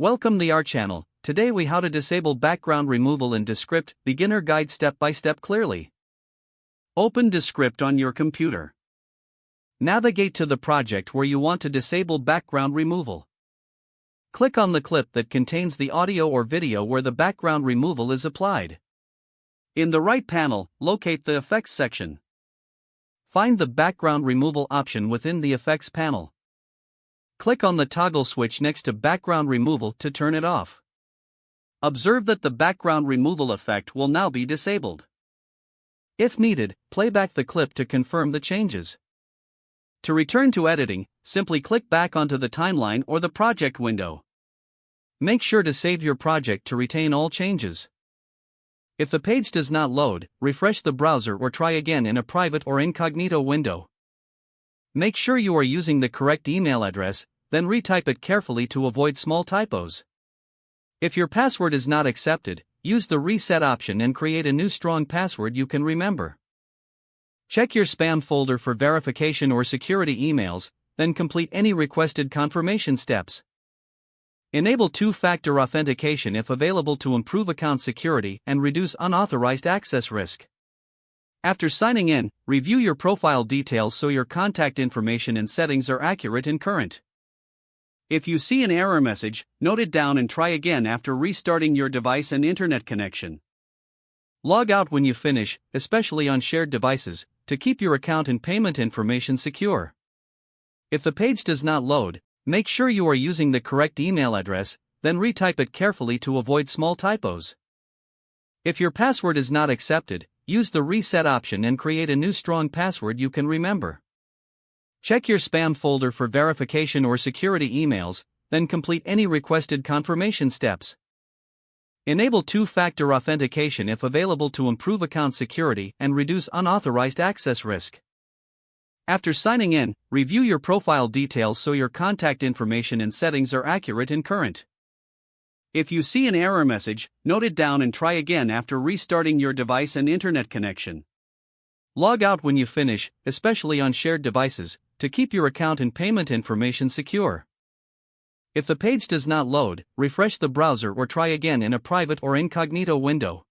Welcome to our channel. Today we how to disable background removal in Descript, beginner guide step by step clearly. Open Descript on your computer. Navigate to the project where you want to disable background removal. Click on the clip that contains the audio or video where the background removal is applied. In the right panel, locate the Effects section. Find the background removal option within the Effects panel. Click on the toggle switch next to background removal to turn it off. Observe that the background removal effect will now be disabled. If needed, play back the clip to confirm the changes. To return to editing, simply click back onto the timeline or the project window. Make sure to save your project to retain all changes. If the page does not load, refresh the browser or try again in a private or incognito window. Make sure you are using the correct email address, then retype it carefully to avoid small typos. If your password is not accepted, use the reset option and create a new strong password you can remember. Check your spam folder for verification or security emails, then complete any requested confirmation steps. Enable two-factor authentication if available to improve account security and reduce unauthorized access risk. After signing in, review your profile details so your contact information and settings are accurate and current. If you see an error message, note it down and try again after restarting your device and internet connection. Log out when you finish, especially on shared devices, to keep your account and payment information secure. If the page does not load, make sure you are using the correct email address, then retype it carefully to avoid small typos. If your password is not accepted, use the reset option and create a new strong password you can remember. Check your spam folder for verification or security emails, then complete any requested confirmation steps. Enable two-factor authentication if available to improve account security and reduce unauthorized access risk. After signing in, review your profile details so your contact information and settings are accurate and current. If you see an error message, note it down and try again after restarting your device and internet connection. Log out when you finish, especially on shared devices, to keep your account and payment information secure. If the page does not load, refresh the browser or try again in a private or incognito window.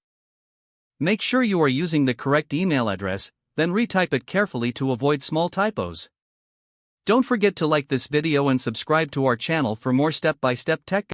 Make sure you are using the correct email address, then retype it carefully to avoid small typos. Don't forget to like this video and subscribe to our channel for more step-by-step tech